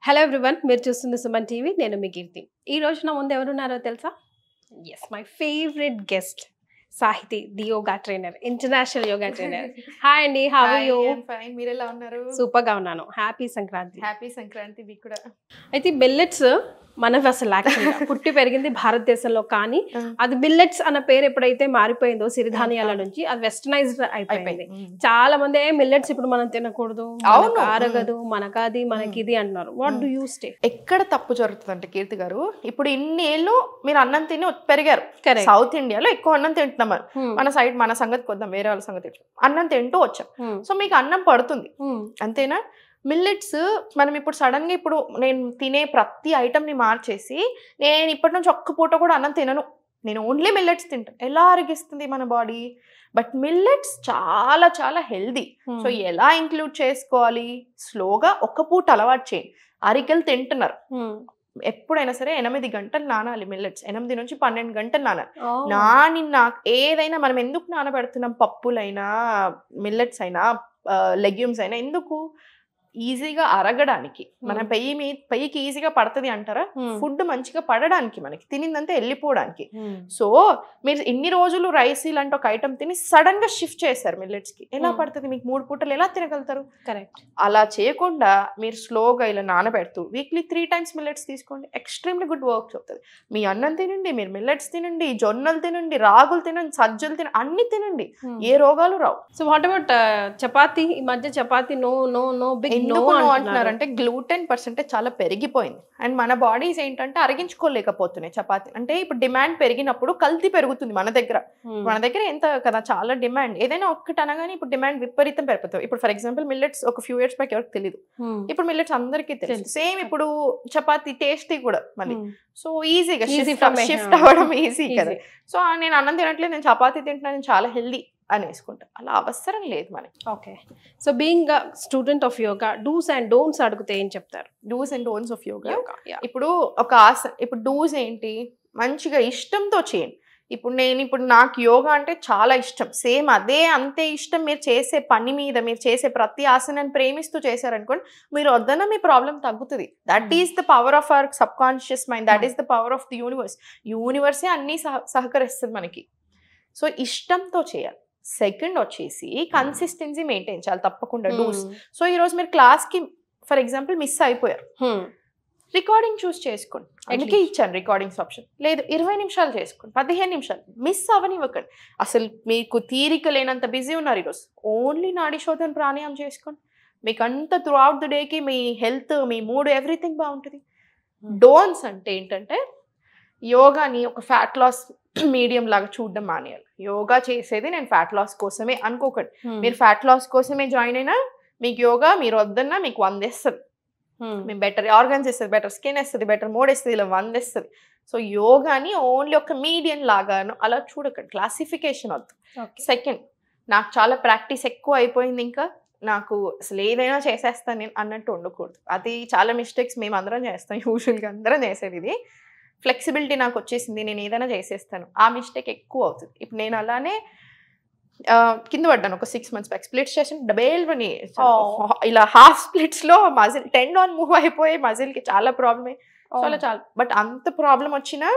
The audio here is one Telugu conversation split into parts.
హలో ఎవ్రీవన్, మీరు చూస్తుంది సుమన్ టీవీ. నేను మీ కీర్తి. ఈ రోజు నా ముందు ఎవరున్నారో తెలుసా? Yes, my favourite guest Sahiti, the yoga trainer, international yoga trainer. Hi అండి, హౌ ఆర్ యూ? ఫైన్, మీరు ఎలా ఉన్నారు? సూపర్ గా ఉన్నాను. హ్యాపీ సంక్రాంతి. హ్యాపీ సంక్రాంతి మీకు కూడా. అయితే మిల్లెట్స్ మనవి అసలు యాక్చువల్గా పుట్టి పెరిగింది భారతదేశంలో, కానీ అది మిల్లెట్స్ అన్న పేరు ఎప్పుడైతే మారిపోయిందో సిరిధాన్యాల నుంచి, అది వెస్టర్నైజ్డ్ అయిపోయింది. చాలా మంది మిల్లెట్స్ ఇప్పుడు మనం తినకూడదు, అరగదు, మనకది మనకిది అంటున్నారు. What do you stay? ఎక్కడ తప్పు జరుగుతుంది అంటే కీర్తి గారు, ఇప్పుడు ఇన్ని ఏళ్ళు మీరు అన్నం తిని పెరిగారు. సౌత్ ఇండియాలో ఎక్కువ అన్నం తింటున్నాం. మన సైడ్ మన సంగతి కొద్దాం, వేరే వాళ్ళ సంగతి అన్నం తింటూ వచ్చాం. సో మీకు అన్నం పడుతుంది, అంతేనా? మిల్లెట్స్ మనం ఇప్పుడు సడన్ గా ఇప్పుడు నేను తినే ప్రతి ఐటమ్ ని మార్చేసి నేను ఇప్పటి నుంచి ఒక్క పూట కూడా అన్నం తినను, నేను ఓన్లీ మిల్లెట్స్ తింటాను, ఎలా అరిగిస్తుంది మన బాడీ? బట్ మిల్లెట్స్ చాలా చాలా హెల్దీ. సో ఎలా ఇంక్లూడ్ చేసుకోవాలి? స్లోగా ఒక్క పూట అలవాటు చేయండి. అరికెలు తింటున్నారు, ఎప్పుడైనా సరే 8 గంటలు నానాలి మిల్లెట్స్. 8 నుంచి 12 గంటలు నానాలి. ఏదైనా మనం ఎందుకు నానబెడుతున్నాం? పప్పులైనా మిల్లెట్స్ అయినా లెగ్యూమ్స్ అయినా ఎందుకు? ఈజీగా అరగడానికి. మన పెయ్యికి ఈజీగా పడుతుంది అంటారా? ఫుడ్ మంచిగా పడడానికి, మనకి తినిందంతా వెళ్ళిపోవడానికి. సో మీరు ఇన్ని రోజులు రైస్ ఇలాంటి ఒక ఐటమ్ తిని సడన్ గా షిఫ్ట్ చేశారు మిల్లెట్స్ కి, ఎలా పడుతుంది? మీకు 3 పూటలు ఎలా తినగలుగుతారు? కరెక్ట్. అలా చేయకుండా మీరు స్లోగా ఇలా నానబెడుతూ వీక్లీ 3 times మిల్లెట్స్ తీసుకోండి, ఎక్స్ట్రీమ్లీ గుడ్ వర్క్ అవుతుంది. మీ అన్నం తినండి, మీరు మిల్లెట్స్ తినండి, జొన్నలు తినండి, రాగులు తినండి, సజ్జలు తినండి, అన్ని తినండి, ఏ రోగాలు రావు. So what about chapati? ఈ మధ్య చపాతీ నో నో నో బిగ్ ఎందుకు అంటున్నారంటే గ్లూటెన్ పర్సెంటేజ్ చాలా పెరిగిపోయింది అండ్ మన బాడీస్ ఏంటంటే అరిగించుకోలేకపోతున్నాయి చపాతీ. అంటే ఇప్పుడు డిమాండ్ పెరిగినప్పుడు కల్తీ పెరుగుతుంది మన దగ్గర ఎంత కదా, చాలా డిమాండ్. ఏదైనా ఒక్కటి అనగానే ఇప్పుడు డిమాండ్ విపరీతం పెరుగుతుంది. ఇప్పుడు ఫర్ ఎగ్జాంపుల్ మిల్లెట్స్ ఒక ఫ్యూ ఇయర్స్ బ్యాక్ ఎవరికి తెలియదు, ఇప్పుడు మిల్లెట్స్ అందరికీ తెలుసు. సేమ్ ఇప్పుడు చపాతీ టేస్టీ కూడా మళ్ళీ. సో ఈజీగా షిఫ్ట్ అవ్వడం ఈజీ కదా. సో నేను అన్నం తినట్లేదు, నేను చపాతీ తింటున్నాను, నేను చాలా హెల్దీ అనేసుకుంటా. అలా అవసరం లేదు మనకి. Okay. So being student of yoga, dos and don'ts అడిగితే ఏం చెప్తారు? Dos and don'ts of yoga. ఇప్పుడు ఒక ఇప్పుడు డూస్ ఏంటి? మంచిగా ఇష్టంతో చేయండి. ఇప్పుడు నాకు యోగా అంటే చాలా ఇష్టం, సేమ్ అంతే ఇష్టం మీరు చేసే పని మీద, మీరు చేసే ప్రతి ఆసనాన్ని ప్రేమిస్తూ చేశారనుకోండి, మీరు వద్దన్న మీ ప్రాబ్లం తగ్గుతుంది. That is the power of our subconscious mind, that is the power of the universe అన్నీ సహకరిస్తుంది మనకి. సో ఇష్టంతో చేయాలి. సెకండ్ వచ్చేసి కన్సిస్టెన్సీ మెయింటైన్ చేయాలి తప్పకుండా, డూస్. సో ఈరోజు మీరు క్లాస్కి ఫర్ ఎగ్జాంపుల్ మిస్ అయిపోయారు, రికార్డింగ్ చూస్ చేసుకోండి. అందుకే ఇచ్చాను రికార్డింగ్స్ ఆప్షన్. లేదు 20 నిమిషాలు చేసుకోండి, 15 నిమిషాలు, మిస్ అవనివ్వకండి. అసలు మీకు తీరిక లేనంత బిజీ ఉన్నారు ఈరోజు, ఓన్లీ నాడీ శోధన ప్రాణాయామం చేసుకోండి. మీకు అంత త్రూ అవుట్ ద డేకి మీ హెల్త్, మీ మూడ్, ఎవ్రీథింగ్ బాగుంటుంది. డోన్స్ అంటే ఏంటంటే యోగాని ఒక ఫ్యాట్ లాస్ మీడియం లాగా చూడడం మానేయాలి. యోగా చేసేది నేను ఫ్యాట్ లాస్ కోసమే అనుకోకండి. మీరు ఫ్యాట్ లాస్ కోసమే జాయిన్ అయినా మీకు యోగా మీరు వద్దన్నా మీకు 100 ఇస్తుంది. మేము బెటర్ ఆర్గన్స్ ఇస్తుంది, బెటర్ స్కిన్ ఇస్తుంది, బెటర్ మూడ్ ఇస్తుంది, ఇలా 100 ఇస్తుంది. సో యోగాని ఓన్లీ ఒక మీడియం లాగాను అలా చూడకండి, క్లాసిఫికేషన్ వద్దు. సెకండ్, నాకు చాలా ప్రాక్టీస్ ఎక్కువ అయిపోయింది, ఇంకా నాకు అసలు ఏదైనా చేసేస్తాను నేను అన్నట్టు ఉండకూడదు. అది చాలా మిస్టేక్స్ మేము అందరం చేస్తాం, యూజువల్గా అందరం చేసేది ఇది. ఫ్లెక్సిబిలిటీ నాకు వచ్చేసింది, నేను ఏదైనా చేసేస్తాను, ఆ మిస్టేక్ ఎక్కువ అవుతుంది. ఇప్పుడు నేను అలానే కింద పడ్డాను ఒక 6 months బ్యాక్. స్ప్లిట్స్ చేసిన డబేల్ని ఇలా హాఫ్ స్ప్లిట్స్లో మజిల్ టెండాన్ మూవ్ అయిపోయి మజిల్కి చాలా ప్రాబ్లమే, చాలా. బట్ అంత ప్రాబ్లం వచ్చినా,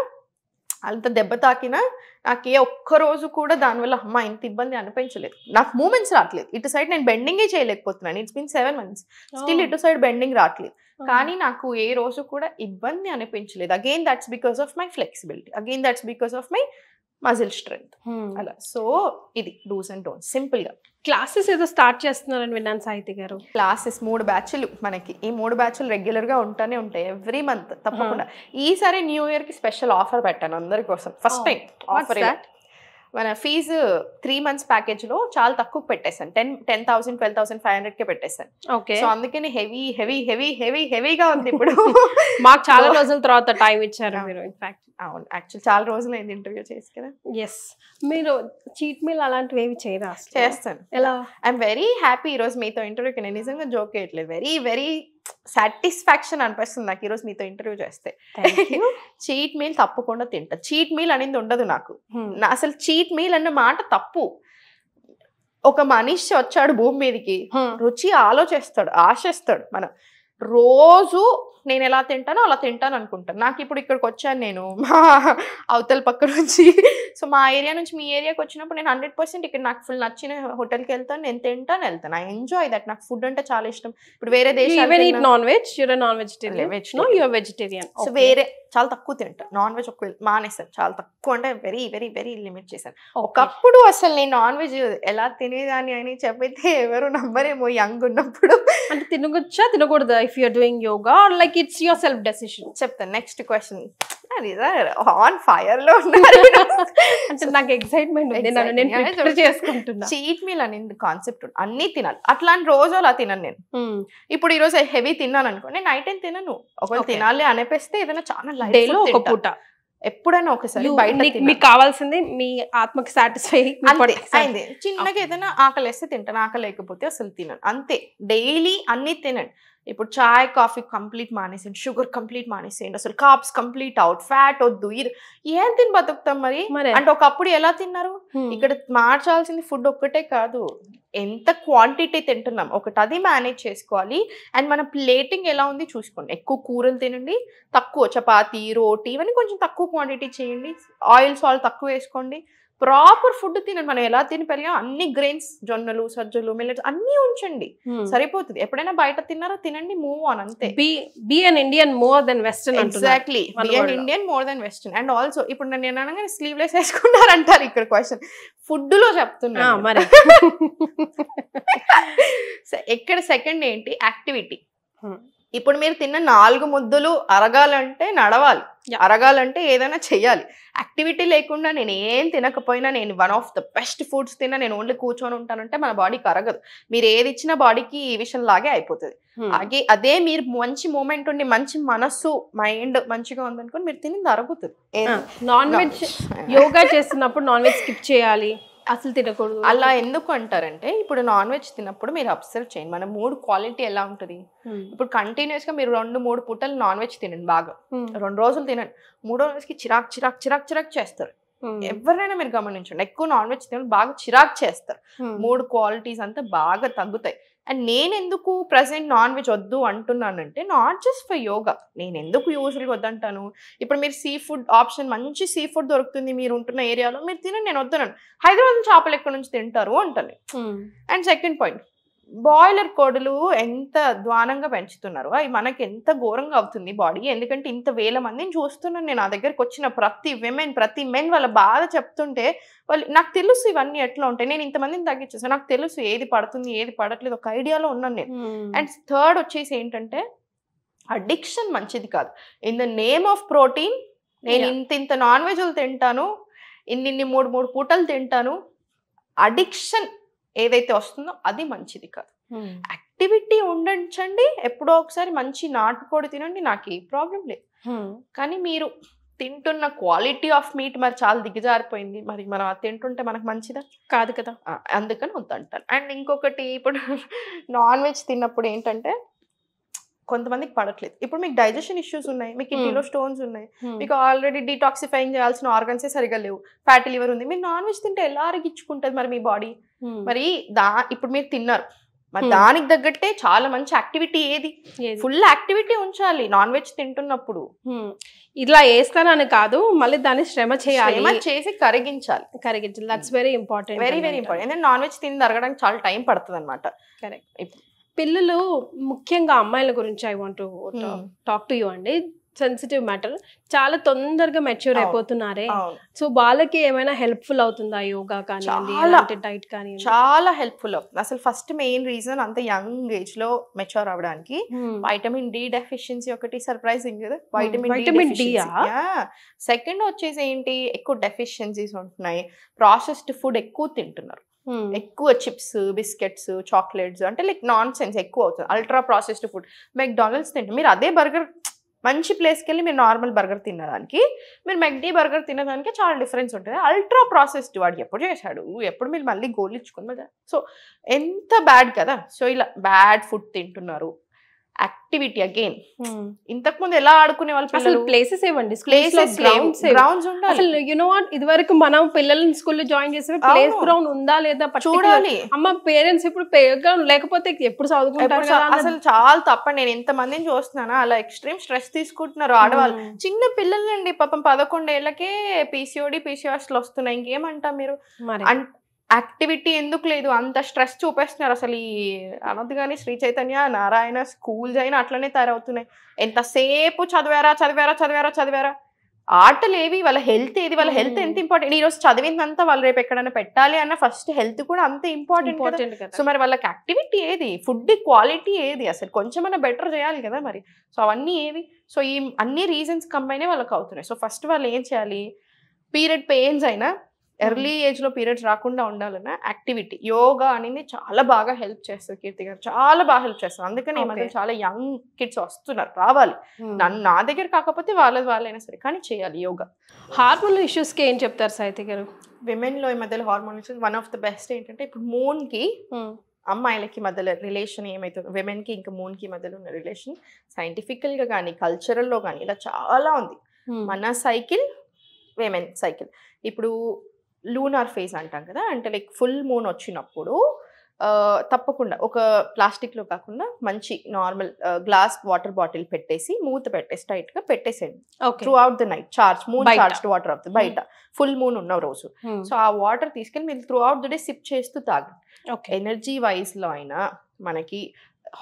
అంత దెబ్బ తాకినా నాకు ఏ ఒక్కరోజు కూడా దానివల్ల అమ్మ ఇంత ఇబ్బంది అనిపించలేదు. నాకు మూమెంట్స్ రావట్లేదు, ఇటు సైడ్ నేను బెండింగే చేయలేకపోతున్నాను. ఇట్స్ బీన్ 7 months, స్టిల్ ఇటు సైడ్ బెండింగ్ రావట్లేదు, కానీ నాకు ఏ రోజు కూడా ఇబ్బంది అనిపించలేదు. Again that's because of my flexibility, again that's because of my muscle strength. అలా. సో ఇది డూస్ అండ్ డోంట్స్. సింపుల్ గా క్లాసెస్ ఏదో స్టార్ట్ చేస్తున్నారని విన్నాను సాహితి గారు. క్లాసెస్ 3 బ్యాచ్లు మనకి. ఈ 3 బ్యాచ్లు రెగ్యులర్ గా ఉంటానే ఉంటాయి, ఎవ్రీ మంత్ తప్పకుండా. ఈసారి న్యూ ఇయర్ కి స్పెషల్ ఆఫర్ పెట్టాను అందరి కోసం, ఫస్ట్ టైం ఆఫర్. మన ఫీజు 3 months ప్యాకేజ్ లో చాలా తక్కువ పెట్టేశాను, 10,000 12,500కే పెట్టేశాను. ఓకే. సో అందుకని హెవీగా ఉంది ఇప్పుడు. మాకు చాలా రోజుల తర్వాత టైం ఇచ్చారు మీరు. ఇన్ఫాక్ట్ అవును, యాక్చువల్ చాలా రోజులు అయింది ఇంటర్వ్యూ చేసి కదా. ఎస్. మీరు చీట్ మీల్ అలాంటివి ఏవి చేయరా? చేస్తాను. ఎలా? ఐఎమ్ వెరీ హ్యాపీ ఈరోజు మీతో ఇంటర్వ్యూకి. నేను నిజంగా జోక్ చేయట్లేదు, వెరీ సాటిస్ఫాక్షన్ అనిపిస్తుంది నాకు ఈరోజు మీతో ఇంటర్వ్యూ చేస్తే. చీట్ మీల్ తప్పకుండా తింటా. చీట్ మీల్ అనేది ఉండదు నాకు. అసలు చీట్ మీల్ అన్న మాట తప్పు. ఒక మనిషి వచ్చాడు భూమి మీదకి, రుచి ఆలోచిస్తాడు, ఆశిస్తాడు. మనం రోజు నేను ఎలా తింటానో అలా తింటాను అనుకుంటాను. నాకు ఇప్పుడు ఇక్కడికి వచ్చాను నేను మా అవతల పక్క నుంచి. సో మా ఏరియా నుంచి మీ ఏరియాకి వచ్చినప్పుడు నేను 100% ఇక్కడ నాకు ఫుల్ నచ్చిన హోటల్కి వెళ్తాను, నేను తింటాను వెళ్తాను. I enjoy that. నాకు ఫుడ్ అంటే చాలా ఇష్టం. ఇప్పుడు వేరే దేశాలు non veg, you're non vegetarian, no you're vegetarian. So వేరే చాలా తక్కువ తింటాను నాన్ వెజ్. ఒక మానేసాను, చాలా తక్కువ అంటే వెరీ వెరీ వెరీ లిమిట్ చేశాను. ఒకప్పుడు అసలు నేను నాన్ వెజ్ ఎలా తినేదాన్ని అని చెప్పితే ఎవరు నమ్మరేమో యంగ్ ఉన్నప్పుడు. అంటే తినగొచ్చా తినకూడదా if you're doing yoga, or like it's your self decision? చెప్తాను. Next question. అది ఆన్ ఫైర్ లో ఉన్నారు. అంటే నాకు ఎక్సైట్మెంట్ ఉంది, నేను ప్రిపేర్ చేసుకుంటున్నా. చీట్ మీల్ అనేది కాన్సెప్ట్ అన్ని తినాలి. అట్లాంటి రోజు అలా తినను నేను. ఇప్పుడు ఈ రోజు హెవీ తిన్నాను అనుకో, నేను నైట్ టైం తినను. ఒకవేళ తినాలి అనిపిస్తే ఏదైనా చాలా డేలో ఒక పూట ఎప్పుడైనా ఒకసారి బయట. మీకు కావాల్సింది మీ ఆత్మకి సాటిస్ఫై అయింది. చిన్నగా ఏదైనా ఆకలి వేస్తే తింటాను, ఆకలి లేకపోతే అసలు తినను అంతే. డైలీ అన్ని తినండి. ఇప్పుడు చాయ్ కాఫీ కంప్లీట్ మానేసేయండి, షుగర్ కంప్లీట్ మానేసేయండి, అసలు కార్బ్స్ కంప్లీట్ అవుట్, ఫ్యాట్ వద్దు. ఏం తిని బతుకుతాం మరి? అంటే ఒకప్పుడు ఎలా తిన్నారు? ఇక్కడ మార్చాల్సింది ఫుడ్ ఒక్కటే కాదు, ఎంత క్వాంటిటీ తింటున్నాం ఒకటి, అది మేనేజ్ చేసుకోవాలి. అండ్ మన ప్లేటింగ్ ఎలా ఉంది చూసుకోండి. ఎక్కువ కూరలు తినండి, తక్కువ చపాతీ రోటీ ఇవన్నీ కొంచెం తక్కువ క్వాంటిటీ చేయండి, ఆయిల్ సాల్ట్ తక్కువ వేసుకోండి, ప్రాపర్ ఫుడ్ తినండి. మనం ఎలా తిని పెరిగాం అన్ని గ్రెయిన్స్, జొన్నలు సజ్జలు మిల్లెట్స్ అన్ని ఉంచండి, సరిపోతుంది. ఎప్పుడైనా బయట తిన్నారో తినండి, మూవ్ ఆన్ అంతే. Be an Indian more than western. Exactly, be an Indian more than western. And also ఇప్పుడు నేను అనగానే స్లీవ్లెస్ వేసుకుంటారంటారు ఇక్కడ క్వశ్చన్. ఫుడ్ లో చెప్తున్నా మరి. ఎక్కడ సెకండ్ ఏంటి? యాక్టివిటీ. ఇప్పుడు మీరు తిన్న 4 ముద్దలు అరగాలంటే నడవాలి, అరగాలంటే ఏదైనా చెయ్యాలి. యాక్టివిటీ లేకుండా నేను ఏం తినకపోయినా, నేను one of the best foods తిన్నా, నేను ఓన్లీ కూర్చొని ఉంటానంటే మన బాడీకి అరగదు. మీరు ఏది ఇచ్చినా బాడీకి ఈ విషయం లాగే అయిపోతుంది. అదే మీరు మంచి మూమెంట్ ఉండి మంచి మనస్సు మైండ్ మంచిగా ఉందనుకోని మీరు తినింది అరుగుతుంది. నాన్ వెజ్ యోగా చేస్తున్నప్పుడు నాన్ వెజ్ స్కిప్ చేయాలి, అసలు తినకూడదు అలా ఎందుకు అంటారంటే, ఇప్పుడు నాన్ వెజ్ తిన్నప్పుడు మీరు అబ్జర్వ్ చేయండి మన మూడ్ క్వాలిటీ ఎలా ఉంటుంది. ఇప్పుడు కంటిన్యూస్ గా మీరు 2-3 పూటలు నాన్ వెజ్ తినండి, బాగా 2 రోజులు తినండి, 3వ రోజుకి చిరాక్ చిరాక్ చిరాక్ చిరాక్ చేస్తారు. ఎవరైనా మీరు గమనించండి, ఎక్కువ నాన్ వెజ్ తినండి బాగా చిరాక్ చేస్తారు, మూడ్ క్వాలిటీస్ అంతా బాగా తగ్గుతాయి. అండ్ నేను ఎందుకు ప్రెసెంట్ నాన్ వెజ్ వద్దు అంటున్నానంటే, నాట్ జస్ట్ ఫర్ యోగా. నేను ఎందుకు యూజువల్గా వద్దంటాను, ఇప్పుడు మీరు సీ ఫుడ్ ఆప్షన్, మంచి సీ ఫుడ్ దొరుకుతుంది మీరు ఉంటున్న ఏరియాలో, మీరు తినండి, నేను వద్దున్నాను. హైదరాబాద్ చేపలు ఎక్కడి నుంచి తింటారు అంటాను. అండ్ సెకండ్ పాయింట్, బాయిలర్ కోడులు ఎంత ద్వానంగా పెంచుతున్నారు, అవి మనకి ఎంత ఘోరంగా అవుతుంది బాడీ. ఎందుకంటే ఇంత వేల మందిని చూస్తున్నాను నేను, నా దగ్గరకు వచ్చిన ప్రతి విమెన్ ప్రతి మెన్ వాళ్ళ బాధ చెప్తుంటే, వాళ్ళు నాకు తెలుసు ఇవన్నీ ఎట్లా ఉంటాయి, నేను ఇంతమందిని తగ్గించేసాను, నాకు తెలుసు ఏది పడుతుంది ఏది పడట్లేదు, ఒక ఐడియాలో ఉన్నాను నేను. అండ్ థర్డ్ వచ్చేసి ఏంటంటే, అడిక్షన్ మంచిది కాదు. In the name of protein నేను ఇంత నాన్ వెజ్లు తింటాను, ఇన్ని 3 పూటలు తింటాను, అడిక్షన్ ఏదైతే వస్తుందో అది మంచిది కాదు. యాక్టివిటీ ఉండండి, ఎప్పుడో ఒకసారి మంచి నాటుకోడి తినండి, నాకు ఏ ప్రాబ్లం లేదు. కానీ మీరు తింటున్న క్వాలిటీ ఆఫ్ మీట్ మరి చాలా దిగజారిపోయింది, మరి మనం అది తింటుంటే మనకు మంచిదా కాదు కదా, అందుకని వద్దంటాను. అండ్ ఇంకొకటి, ఇప్పుడు నాన్ వెజ్ తిన్నప్పుడు ఏంటంటే కొంతమందికి పడట్లేదు. ఇప్పుడు మీకు డైజెషన్ ఇష్యూస్ ఉన్నాయి, మీకు కిడ్నీలో స్టోన్స్ ఉన్నాయి, మీకు ఆల్రెడీ డీటాక్సిఫైయింగ్ చేయాల్సిన ఆర్గన్సే సరిగా లేవు, ఫ్యాటీ లివర్ ఉంది, మీరు నాన్ వెజ్ తింటే ఎలా అరిగించుకుంటుంది మరి మీ బాడీ? మరి ఇప్పుడు మీరు తిన్నారు, మరి దానికి తగ్గట్టే చాలా మంచి యాక్టివిటీ ఏది, ఫుల్ యాక్టివిటీ ఉంచాలి నాన్ వెజ్ తింటున్నప్పుడు. ఇలా వేస్తానని కాదు, మళ్ళీ దాన్ని శ్రమ చేయాలి, చేసి కరిగించాలి. That's very important, very very important. ఎందుకంటే నాన్ వెజ్ తిని తరగడానికి చాలా టైం పడుతుంది అనమాట. కరెక్ట్. పిల్లలు, ముఖ్యంగా అమ్మాయిల గురించి I want to talk to you అండి. సెన్సిటివ్ మ్యాటర్, చాలా తొందరగా మెచ్యూర్ అయిపోతున్నారే, సో వాళ్ళకి ఏమైనా హెల్ప్ఫుల్ అవుతుందా యోగా కానీ డైట్ కానీ? చాలా హెల్ప్ఫుల్ అవుతుంది. అసలు ఫస్ట్ మెయిన్ రీజన్ అంత యంగ్ ఏజ్ లో మెచ్యూర్ అవ్వడానికి వైటమిన్ డి డెఫిషియన్సీ ఒకటి సర్ప్రైజింగ్ కదా, వైటమిన్ డి. సెకండ్ వచ్చేసి ఏంటి, ఎక్కువ డెఫిషియన్సీస్ ఉంటున్నాయి, ప్రాసెస్డ్ ఫుడ్ ఎక్కువ తింటున్నారు, ఎక్కువ చిప్స్ బిస్కెట్స్ చాక్లెట్స్, అంటే లైక్ నాన్ సెన్స్ ఎక్కువ అవుతుంది. అల్ట్రా ప్రాసెస్డ్ ఫుడ్, మెక్డానల్డ్స్ తింటారు. మీరు అదే బర్గర్ మంచి ప్లేస్కి వెళ్ళి మీరు నార్మల్ బర్గర్ తినడానికి, మీరు మెక్డీ బర్గర్ తినడానికి చాలా డిఫరెన్స్ ఉంటుంది. అల్ట్రా ప్రాసెస్డ్ వాడు ఎప్పుడు చేశాడు, ఎప్పుడు మీరు మళ్ళీ గోల్ ఇచ్చుకుని, సో ఎంత బ్యాడ్ కదా. సో ఇలా బ్యాడ్ ఫుడ్ తింటున్నారు. Activity again. ఇంతకు ముందు ఎలా ఆడుకునే వాళ్ళు అసలు పిల్లలు, ప్లేసెస్ ఇవ్వండి, ప్లేసెస్ గ్రౌండ్స్ ఉండాలి. అసలు యు నో వాట్, ఇది వరకు మనం పిల్లల్ని స్కూల్లో జాయిన్ చేసే ప్లే గ్రౌండ్ ఉందా లేదా చూడాలి. అమ్మ పేరెంట్స్ ఇప్పుడు ప్లే గ్రౌండ్ లేకపోతే ఎప్పుడు చదువుకుంటారు కదా. అసలు చాలా తప్ప. నేను ఎంత మందిని చూస్తున్నానా అలా ఎక్స్ట్రీమ్ స్ట్రెస్ తీసుకుంటున్నారు ఆడవాళ్ళు. చిన్న పిల్లలండి పాపం 11 ఏళ్లకే PCOS వస్తున్నాయి. ఇంకేమంటా మీరు? యాక్టివిటీ ఎందుకు లేదు, అంత స్ట్రెస్ చూపేస్తున్నారు. అసలు ఈ అనదుగాని శ్రీ చైతన్య, నారాయణ స్కూల్స్ అయినా అట్లనే తయారవుతున్నాయి. ఎంతసేపు చదివారా, ఆటలు ఏవి, వాళ్ళ హెల్త్ ఏది, వాళ్ళ హెల్త్ ఎంత ఇంపార్టెంట్. ఈ రోజు చదివిందంతా వాళ్ళు రేపు ఎక్కడైనా పెట్టాలి అన్న ఫస్ట్ హెల్త్ కూడా అంతే ఇంపార్టెంట్ కదా. సో మరి వాళ్ళకి యాక్టివిటీ ఏది, ఫుడ్ క్వాలిటీ ఏది, అసలు కొంచెమైనా బెటర్ చేయాలి కదా మరి. సో అవన్నీ ఏవి? సో ఈ అన్ని రీజన్స్ కంబైనే వాళ్ళకి అవుతున్నాయి. సో ఫస్ట్ వాళ్ళు ఏం చేయాలి, పీరియడ్ పెయిన్స్ అయినా ఎర్లీ ఏజ్ లో పీరియడ్స్ రాకుండా ఉండాలన్నా యాక్టివిటీ, యోగా అనేది చాలా బాగా హెల్ప్ చేస్తుంది. కీర్తి గారు చాలా బాగా హెల్ప్ చేస్తారు. అందుకని ఈ మధ్య చాలా యంగ్ కిడ్స్ వస్తున్నారు, రావాలి. నా దగ్గర కాకపోతే వాళ్ళైనా సరే, కానీ చేయాలి యోగా. హార్మోనల్ ఇష్యూస్ కి ఏం చెప్తారు సాహితి గారు? విమెన్ లో ఈ మధ్యలో hormone issues one of the best ఏంటంటే, ఇప్పుడు మూన్ కి అమ్మాయిలకి మధ్యలో రిలేషన్ ఏమైతుంది, విమెన్ కి ఇంకా మూన్ కి మధ్యలో ఉన్న రిలేషన్ సైంటిఫికల్ గా కానీ కల్చరల్ లో కానీ ఇలా చాలా ఉంది. మన సైకిల్, విమెన్ సైకిల్. ఇప్పుడు లూనార్ ఫేజ్ అంటాం కదా, అంటే లైక్ ఫుల్ మూన్ వచ్చినప్పుడు తప్పకుండా ఒక ప్లాస్టిక్లో కాకుండా మంచి నార్మల్ గ్లాస్ వాటర్ బాటిల్ పెట్టేసి మూత పెట్టేసి టైట్ గా పెట్టేసేయండి through out the night. Moon charged water అవుతుంది బయట ఫుల్ మూన్ ఉన్న రోజు. సో ఆ వాటర్ తీసుకెళ్ళి మీరు through out the day SIP చేస్తూ తాగండి. ఎనర్జీ వైజ్ లో అయినా, మనకి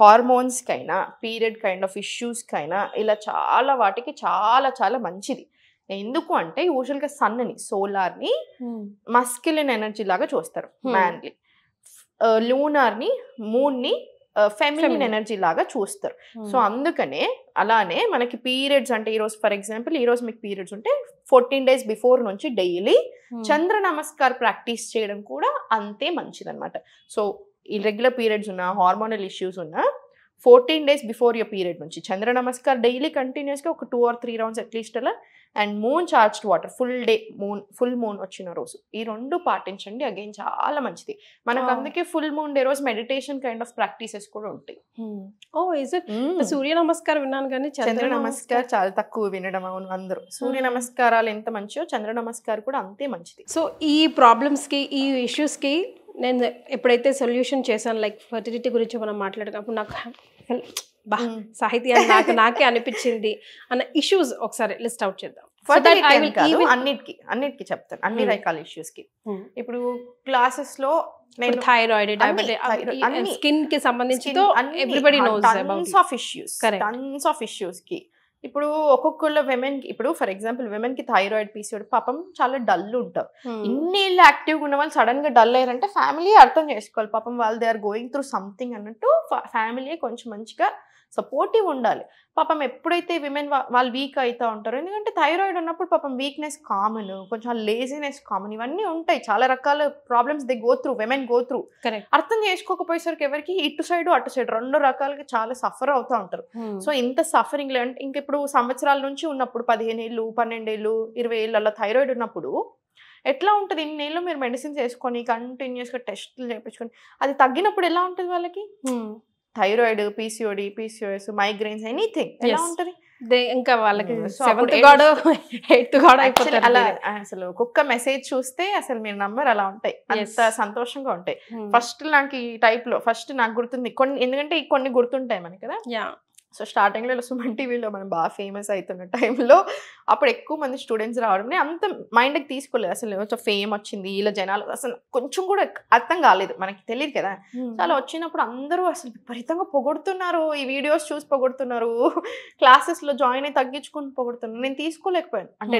హార్మోన్స్ కైనా, పీరియడ్ కైండ్ ఆఫ్ ఇష్యూస్ కైనా, ఇలా చాలా వాటికి చాలా చాలా మంచిది. ఎందుకు అంటే యూజువల్ గా సన్ని, సోలార్ ని మస్క్యులిన్ ఎనర్జీ లాగా చూస్తారు, మ్యాన్లీ. లూనార్ ని, మూన్ ని ఫెమినిన్ ఎనర్జీ లాగా చూస్తారు. సో అందుకనే అలానే మనకి పీరియడ్స్ అంటే ఈరోజు ఫర్ ఎగ్జాంపుల్ ఈరోజు మీకు పీరియడ్స్ ఉంటే 14 days బిఫోర్ నుంచి డైలీ చంద్ర నమస్కార్ ప్రాక్టీస్ చేయడం కూడా అంతే మంచిదన్నమాట. సో ఈ రెగ్యులర్ పీరియడ్స్ ఉన్న, హార్మోనల్ ఇష్యూస్ ఉన్న 14 days బిఫోర్ యువర్ పీరియడ్ నుంచి చంద్ర నమస్కార్ డైలీ కంటిన్యూస్గా ఒక 2 or 3 rounds అట్లీస్ట్ అలా. And moon charged water full moon వచ్చిన రోజు ఈ 2 పాటించండి. అగైన్ చాలా మంచిది మనకు. అందుకే ఫుల్ మూన్ డే రోజు మెడిటేషన్ కైండ్ ఆఫ్ ప్రాక్టీసెస్ కూడా ఉంటాయి. సూర్య నమస్కారం విన్నాను కానీ చంద్ర నమస్కార్ చాలా తక్కువ వినడం. అవును, అందరూ సూర్య నమస్కారాలు ఎంత మంచియో చంద్ర నమస్కారం కూడా అంతే మంచిది. సో ఈ ప్రాబ్లమ్స్ కి, ఈ ఇష్యూస్ కి నేను ఎప్పుడైతే సొల్యూషన్ చేశాను, లైక్ ఫర్టిలిటీ గురించి మనం మాట్లాడుకున్నప్పుడు నాకు సాహితీ అని నాకే అనిపించింది అన్న ఇష్యూస్ ఒకసారి లిస్ట్ అవుట్ చేద్దాం. అన్నిటికీ చెప్తాను, అన్ని రకాల ఇష్యూస్ కి. ఇప్పుడు క్లాసెస్ లో థైరాయిడ్, డయాబెటిస్, స్కిన్ కి సంబంధించి everybody knows tons of issues కి. ఇప్పుడు ఒక్కొక్కళ్ళ విమెన్ కి, ఇప్పుడు ఫర్ ఎగ్జాంపుల్ విమెన్ కి థైరాయిడ్, PCOD పాపం చాలా డల్ ఉంటారు. ఇన్నేళ్ళు యాక్టివ్గా ఉన్న వాళ్ళు సడన్ గా డల్ అయ్యారంటే ఫ్యామిలీ అర్థం చేసుకోవాలి. పాపం వాళ్ళు they are going through something అన్నట్టు ఫ్యామిలీ కొంచెం మంచిగా సపోర్టివ్ ఉండాలి. పాపం ఎప్పుడైతే విమెన్ వాళ్ళు వీక్ అవుతూ ఉంటారు, ఎందుకంటే థైరాయిడ్ ఉన్నప్పుడు పాపం వీక్నెస్ కామన్, కొంచెం లేజినెస్ కామన్, ఇవన్నీ ఉంటాయి. చాలా రకాల problems they go through, women go through. అర్థం చేసుకోకపోయేసరికి ఎవరికి ఇటు సైడ్ అటు సైడ్ 2 రకాలుగా చాలా సఫర్ అవుతూ ఉంటారు. సో ఇంత సఫరింగ్ అంటే ఇంక ఇప్పుడు సంవత్సరాల నుంచి ఉన్నప్పుడు 15 ఏళ్ళు, 12 ఏళ్ళు, 20 ఏళ్ళు అలా థైరాయిడ్ ఉన్నప్పుడు ఎట్లా ఉంటుంది? ఇన్నేళ్ళు మీరు మెడిసిన్స్ వేసుకొని కంటిన్యూస్గా టెస్టులు చేయించుకొని అది తగ్గినప్పుడు ఎలా ఉంటుంది వాళ్ళకి? Thyroid, PCOD, PCOS, migrants, anything ఎలా ఉంటుంది? ఇంకా వాళ్ళకి అలా అసలు ఒక్కొక్క మెసేజ్ చూస్తే అసలు మీరు నంబర్ అలా ఉంటాయి, అంత సంతోషంగా ఉంటాయి. ఫస్ట్ నాకు ఈ టైప్ లో ఫస్ట్ నాకు గుర్తుంది కొన్ని, ఎందుకంటే కొన్ని గుర్తుంటాయి మనకి కదా. సో స్టార్టింగ్లో సుమన్ టీవీలో మనం బాగా ఫేమస్ అవుతున్న టైంలో అప్పుడు ఎక్కువ మంది స్టూడెంట్స్ రావడం అంత మైండ్కి తీసుకోలేదు. అసలు ఫేమ్ వచ్చింది, ఇలా జనాలు అసలు కొంచెం కూడా అర్థం కాలేదు, మనకి తెలియదు కదా. చాలా వచ్చినప్పుడు అందరూ అసలు విపరీతంగా పొగుడుతున్నారు, ఈ వీడియోస్ చూసి పొగుడుతున్నారు, క్లాసెస్లో జాయిన్ అయ్యి తగ్గించుకుని పొగుడుతున్నారు. నేను తీసుకోలేకపోయాను. అంటే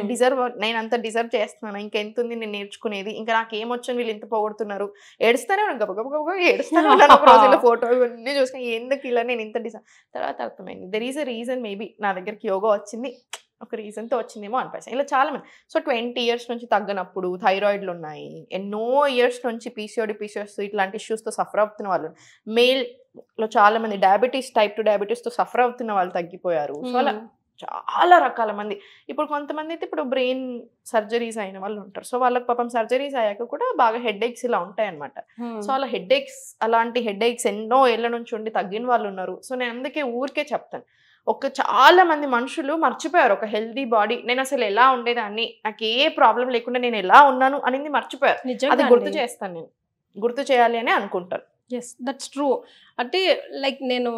నేను అంత డిజర్వ్ చేస్తున్నాను, ఇంకెంత ఉంది నేను నేర్చుకునేది, ఇంకా నాకు ఏమొచ్చని వీళ్ళు ఇంత పొగుడుతున్నారు. ఏడుస్తానే గబగబ ఏడుస్తానే ఉన్నాను. ఒక రోజుల్లో ఫోటో ఇవన్నీ చూసుకుని ఎందుకు ఇలా నేను ఇంత డిజర్వ్. తర్వాత there is a reason, maybe నా దగ్గరికి యోగా వచ్చింది ఒక రీజన్తో వచ్చిందేమో అనిపిస్తుంది. ఇలా చాలా మంది. సో 20 years నుంచి తగ్గనప్పుడు థైరాయిడ్లు ఉన్నాయి, ఎన్నో ఇయర్స్ నుంచి PCOD, PCOS ఇట్లాంటి ఇష్యూస్తో సఫర్ అవుతున్న వాళ్ళు, మేల్లో చాలా మంది డయాబెటీస్, type 2 డయాబెటీస్తో సఫర్ అవుతున్న వాళ్ళు తగ్గిపోయారు. సో అలా చాలా రకాల మంది. ఇప్పుడు కొంతమంది అయితే ఇప్పుడు బ్రెయిన్ సర్జరీస్ అయిన వాళ్ళు ఉంటారు. సో వాళ్ళకి పాపం సర్జరీస్ అయ్యాక కూడా బాగా హెడేక్స్ ఇలా ఉంటాయన్నమాట. సో అలా అలాంటి హెడేక్స్ ఎన్నో ఏళ్ల నుంచి ఉండి తగ్గిన వాళ్ళు ఉన్నారు. సో నేను అందుకే ఊరికే చెప్తాను, చాలా మంది మనుషులు మర్చిపోయారు ఒక హెల్దీ బాడీ, నేను అసలు ఎలా ఉండేదాన్ని, నాకు ఏ ప్రాబ్లం లేకుండా నేను ఎలా ఉన్నాను అనేది మర్చిపోయారు. అది గుర్తు చేస్తాను, నేను గుర్తు చేయాలి అని అనుకుంటాను. Yes, that's true. అంటే నేను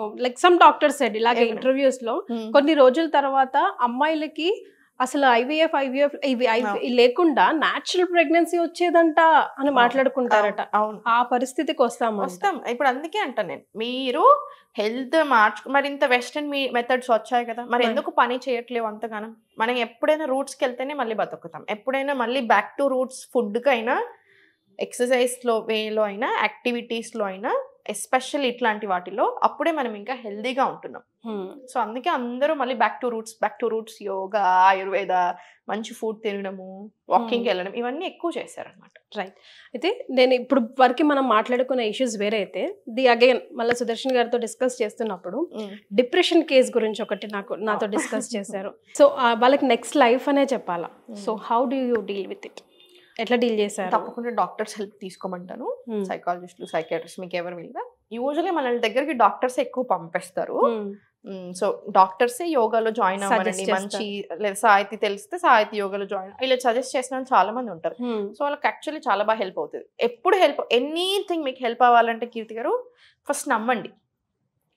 సమ్ డాక్టర్స్ సెడ్ ఇలాగే ఇంటర్వ్యూస్ లో కొన్ని రోజుల తర్వాత అమ్మాయిలకి అసలు ఐవీఎఫ్ ఇవి లేకుండా న్యాచురల్ ప్రెగ్నెన్సీ వచ్చేదంట అని మాట్లాడుకుంటారట. ఆ పరిస్థితికి వస్తాం. ఇప్పుడు అందుకే అంటాను నేను, మీరు హెల్త్ మరి ఇంత వెస్టర్న్ మెథడ్స్ వచ్చాయి కదా, మరి ఎందుకు పని చేయట్లేవు అంతగానం? మనం ఎప్పుడైనా రూట్స్కి వెళ్తేనే మళ్ళీ బతుకుతాం. ఎప్పుడైనా మళ్ళీ బ్యాక్ టు రూట్స్, ఫుడ్కైనా, ఎక్సర్సైజ్లో వేలో అయినా, యాక్టివిటీస్లో అయినా, ఎస్పెషల్లీ ఇట్లాంటి వాటిలో అప్పుడే మనం ఇంకా హెల్దీగా ఉంటున్నాం. సో అందుకే అందరూ మళ్ళీ back to roots, yoga, Ayurveda, మంచి ఫుడ్ తినడము, వాకింగ్కి వెళ్ళడం, ఇవన్నీ ఎక్కువ చేశారనమాట. రైట్. అయితే నేను ఇప్పుడు వరకు మనం మాట్లాడుకున్న ఇష్యూస్ వేరే అయితే, అగైన్ మళ్ళీ సుదర్శన్ గారితో డిస్కస్ చేస్తున్నప్పుడు డిప్రెషన్ కేస్ గురించి ఒకటి నాతో డిస్కస్ చేశారు. సో వాళ్ళకి నెక్స్ట్ లైఫ్ అనే చెప్పాలా. So how do you deal with it? ఎట్లా డీల్ చేశారు? తప్పకుండా డాక్టర్స్ హెల్ప్ తీసుకోమంటాను, సైకాలజిస్టులు, సైకియాట్రిస్ట్, మీకు ఎవరు మీద. యూజువల్లీ మన దగ్గరికి డాక్టర్స్ ఎక్కువ పంపిస్తారు. సో డాక్టర్సే యోగాలో జాయిన్ అవ్వాలండి, మంచి లేదా సాహితీ తెలిస్తే సాహితీ యోగాలో జాయిన్ ఇలా సజెస్ట్ చేసిన చాలా మంది ఉంటారు. సో వాళ్ళకి యాక్చువల్లీ చాలా బాగా హెల్ప్ అవుతుంది. ఎప్పుడు ఎనీథింగ్ మీకు హెల్ప్ అవ్వాలంటే కీర్తి గారు, ఫస్ట్ నమ్మండి.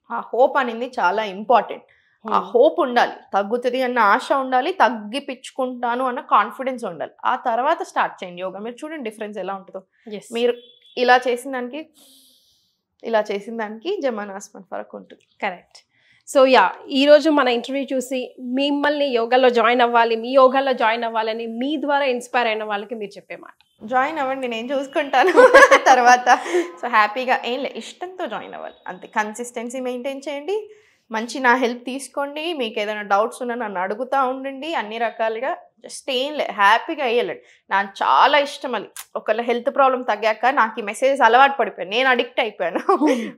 ఆ హోప్ అనేది చాలా ఇంపార్టెంట్. ఆ హోప్ ఉండాలి, తగ్గుతుంది అన్న ఆశ ఉండాలి, తగ్గిపించుకుంటాను అన్న కాన్ఫిడెన్స్ ఉండాలి. ఆ తర్వాత స్టార్ట్ చేయండి యోగా. మీరు చూడండి డిఫరెన్స్ ఎలా ఉంటుందో. మీరు ఇలా చేసిన దానికి జమానాస్మన్ ఫరక్ ఉంటుంది. కరెక్ట్. సో ఈ రోజు మన ఇంటర్వ్యూ చూసి మిమ్మల్ని యోగాలో జాయిన్ అవ్వాలి, మీ యోగాలో జాయిన్ అవ్వాలని మీ ద్వారా ఇన్స్పైర్ అయిన వాళ్ళకి మీరు చెప్పే మాట? జాయిన్ అవ్వండి, నేను చూసుకుంటాను తర్వాత. సో హ్యాపీగా ఏం లేదు, ఇష్టంతో జాయిన్ అవ్వాలి అంతే. కన్సిస్టెన్సీ మెయింటైన్ చేయండి, మంచి నా హెల్ప్ తీసుకోండి, మీకు ఏదైనా డౌట్స్ ఉన్నా నన్ను అడుగుతూ ఉండండి, అన్ని రకాలుగా. జస్ట్ ఏం లేదు, హ్యాపీగా అయ్యలేడు. నాకు చాలా ఇష్టం అది. ఒకళ్ళ హెల్త్ ప్రాబ్లం తగ్గాక నాకు ఈ మెసేజెస్ అలవాటు పడిపోయాను, నేను అడిక్ట్ అయిపోయాను.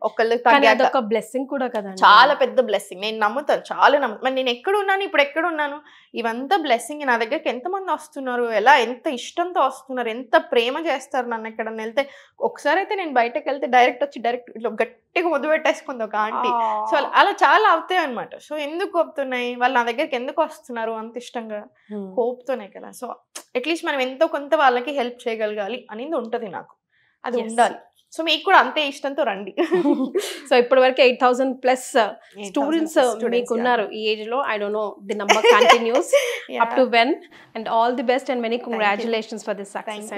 ఒకళ్ళు తగ్గాక బ్లెస్సింగ్ కూడా కదా, చాలా పెద్ద బ్లెస్సింగ్. నేను నమ్ముతాను, చాలా నమ్ముతాను. మరి నేను ఎక్కడున్నాను, ఇప్పుడు ఎక్కడున్నాను, ఇవంతా బ్లెస్సింగ్. నా దగ్గరికి ఎంతమంది వస్తున్నారు, ఎంత ఇష్టంతో వస్తున్నారు, ఎంత ప్రేమ చేస్తారు నన్ను. ఎక్కడన్నా వెళ్తే ఒకసారి అయితే నేను బయటకు వెళ్తే డైరెక్ట్ ఇట్లా గట్టిగా ముద్దు పెట్టేసుకుంది ఒక ఆంటీ. సో అలా చాలా అవుతాయి అనమాట. సో ఎందుకు అవుతున్నాయి, వాళ్ళు నా దగ్గరికి ఎందుకు వస్తున్నారు అంత ఇష్టంగా? హోప్తోనే కదా. సో అట్లీస్ట్ మనం ఎంతో కొంత వాళ్ళకి హెల్ప్ చేయగలగాలి అనేది ఉంటుంది నాకు, అది ఉండాలి. సో మీకు కూడా అంతే ఇష్టంతో రండి. సో ఇప్పటి వరకు 8,000+ స్టూడెంట్స్ మీకు ఉన్నారు ఈ ఏజ్ లో. I don't know the number continuous up to when, and all the best and many congratulations for this success.